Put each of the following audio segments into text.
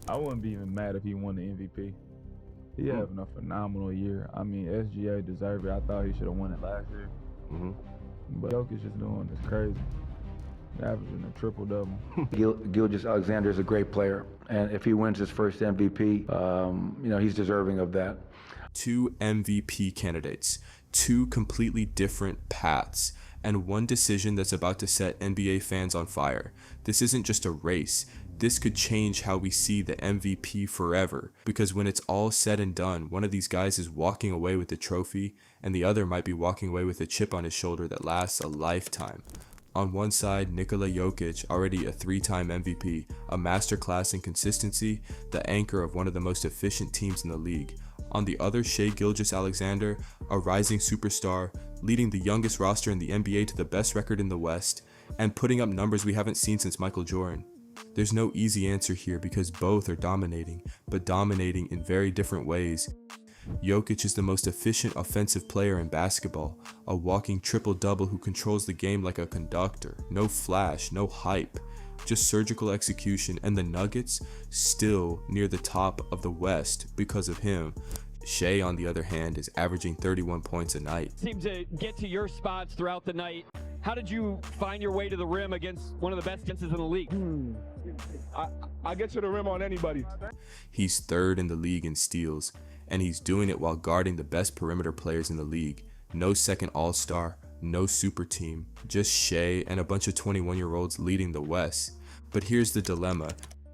I wouldn't be even mad if he won the MVP. He having a phenomenal year. I mean, SGA deserved it. I thought he should have won it last year. But Jokic is doing this crazy. Averaging a triple-double. Gilgeous-Alexander is a great player, and if he wins his first MVP, he's deserving of that. Two MVP candidates, two completely different paths, and one decision that's about to set NBA fans on fire. This isn't just a race. This could change how we see the MVP forever, because when it's all said and done, one of these guys is walking away with the trophy, and the other might be walking away with a chip on his shoulder that lasts a lifetime. On one side, Nikola Jokic, already a 3-time MVP, a masterclass in consistency, the anchor of one of the most efficient teams in the league. On the other, Shai Gilgeous-Alexander, a rising superstar, leading the youngest roster in the NBA to the best record in the West, and putting up numbers we haven't seen since Michael Jordan. There's no easy answer here because both are dominating, but dominating in very different ways. Jokic is the most efficient offensive player in basketball, a walking triple-double who controls the game like a conductor. No flash, no hype, just surgical execution, and the Nuggets still near the top of the West because of him. Shai, on the other hand, is averaging 31 points a night. Seem to get to your spots throughout the night. How did you find your way to the rim against one of the best defenses in the league? I get to the rim on anybody. He's third in the league in steals, and he's doing it while guarding the best perimeter players in the league. No second all-star, no super team, just Shai and a bunch of 21-year-olds leading the West. But here's the dilemma.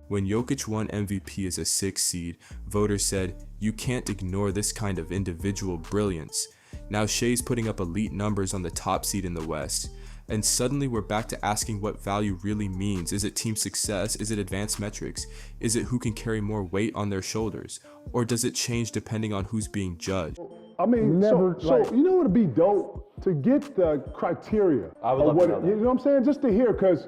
When Jokic won MVP as a 6th seed, voters said, you can't ignore this kind of individual brilliance. Now Shai's putting up elite numbers on the top seed in the West. And suddenly we're back to asking what value really means. Is it team success? Is it advanced metrics? Is it who can carry more weight on their shoulders? Or does it change depending on who's being judged? I mean, so you know what would be dope? To get the criteria of what, you know what I'm saying? Just to hear, because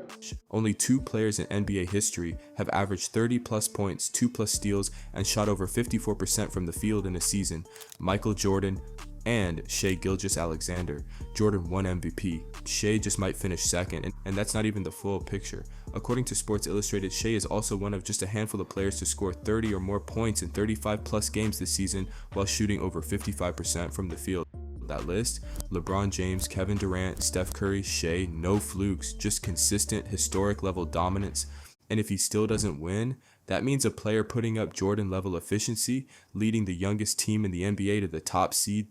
only 2 players in NBA history have averaged 30 plus points, 2 plus steals, and shot over 54% from the field in a season. Michael Jordan and Shai Gilgeous-Alexander. Jordan won MVP. Shai just might finish second, and that's not even the full picture. According to Sports Illustrated, Shai is also one of just a handful of players to score 30 or more points in 35 plus games this season while shooting over 55% from the field. That list: LeBron James, Kevin Durant, Steph Curry, Shai, no flukes, just consistent historic level dominance. And if he still doesn't win, that means a player putting up Jordan level efficiency, leading the youngest team in the NBA to the top seed,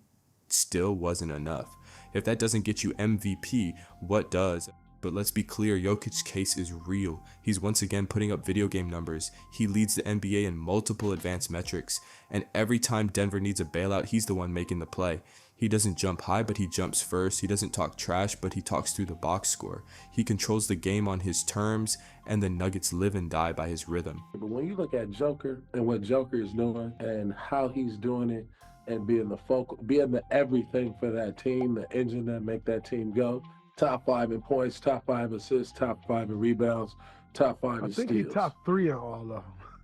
still wasn't enough. If that doesn't get you MVP, what does? But let's be clear, Jokic's case is real. He's once again putting up video game numbers. He leads the NBA in multiple advanced metrics. And every time Denver needs a bailout, he's the one making the play. He doesn't jump high, but he jumps first. He doesn't talk trash, but he talks through the box score. He controls the game on his terms, and the Nuggets live and die by his rhythm. But when you look at Joker and what Joker is doing and how he's doing it, and being the focal, being the everything for that team, the engine that make that team go. Top 5 in points, top 5 assists, top 5 in rebounds, top 5 in steals. I think he's top 3 in all of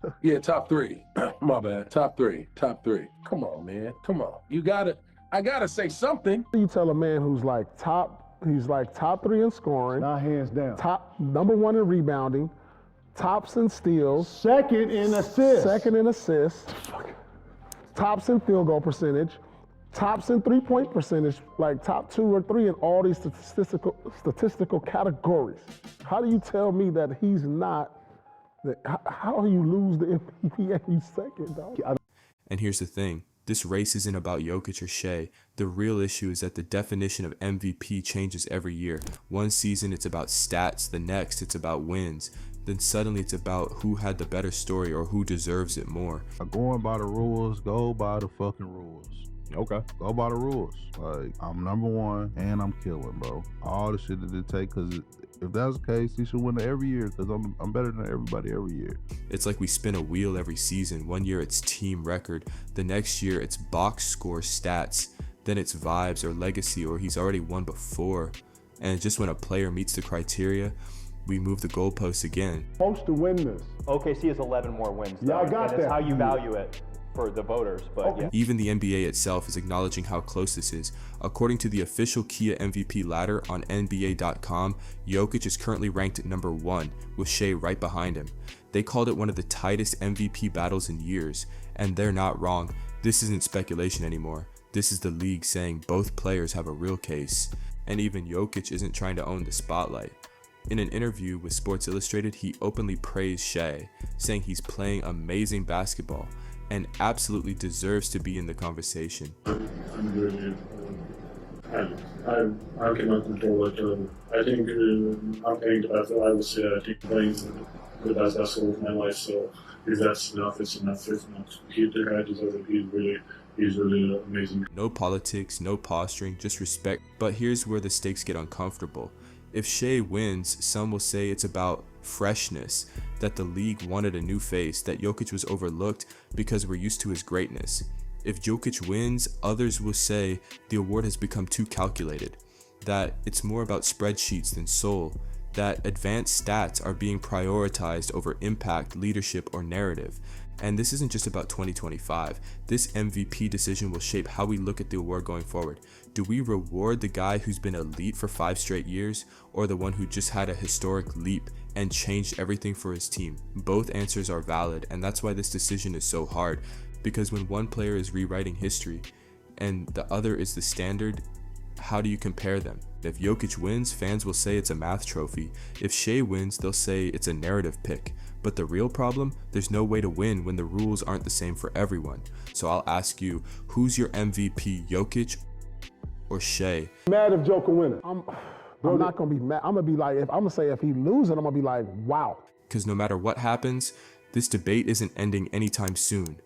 them. Yeah, top 3. My bad. Top 3. Come on, man. Come on. I gotta say something. You tell a man who's he's top 3 in scoring. Not hands down. Number 1 in rebounding, tops in steals. Second in assists. Tops in field goal percentage, tops in three-point percentage, like top 2 or 3 in all these statistical categories. How do you tell me that he's not? How do you lose the MVP and you second, dog? And here's the thing. This race isn't about Jokic or Shai. The real issue is that the definition of MVP changes every year. One season it's about stats, the next it's about wins. Then suddenly it's about who had the better story or who deserves it more. Going by the rules, go by the fucking rules. Okay. Go by the rules. Like, I'm number 1 and I'm killing, bro. All the shit that it take, because if that's the case, he should win it every year, because I'm better than everybody every year. It's like we spin a wheel every season. One year it's team record. The next year it's box score stats. Then it's vibes or legacy, or he's already won before. And just when a player meets the criteria, we move the goalposts again. Supposed to win this. OKC has 11 more wins. Yeah, I got that. That's how you value it for the voters. But yeah. Even the NBA itself is acknowledging how close this is. According to the official Kia MVP ladder on NBA.com, Jokic is currently ranked at number 1, with Shai right behind him. They called it one of the tightest MVP battles in years, and they're not wrong. This isn't speculation anymore. This is the league saying both players have a real case, and even Jokic isn't trying to own the spotlight. In an interview with Sports Illustrated, he openly praised Shai, saying he's playing amazing basketball and absolutely deserves to be in the conversation. I'm really, I cannot control it. I think I'm playing the best. I would say I think playing the best basketball of my life. So if that's enough, it's enough. If not, the guy deserves it. He's really amazing. No politics, no posturing, just respect. But here's where the stakes get uncomfortable. If Shai wins, some will say it's about freshness, that the league wanted a new face, that Jokic was overlooked because we're used to his greatness. If Jokic wins, others will say the award has become too calculated, that it's more about spreadsheets than soul, that advanced stats are being prioritized over impact, leadership, or narrative. And this isn't just about 2025. This MVP decision will shape how we look at the award going forward. Do we reward the guy who's been elite for 5 straight years, or the one who just had a historic leap and changed everything for his team? Both answers are valid, and that's why this decision is so hard, because when one player is rewriting history and the other is the standard, how do you compare them? If Jokic wins, fans will say it's a math trophy. If Shai wins, they'll say it's a narrative pick. But the real problem, there's no way to win when the rules aren't the same for everyone. So I'll ask you, who's your MVP, Jokic or Shai? Mad if Joker winning. I'm not gonna be mad. I'm gonna be like, I'm gonna say if he loses, I'm gonna be like, wow. Because no matter what happens, this debate isn't ending anytime soon.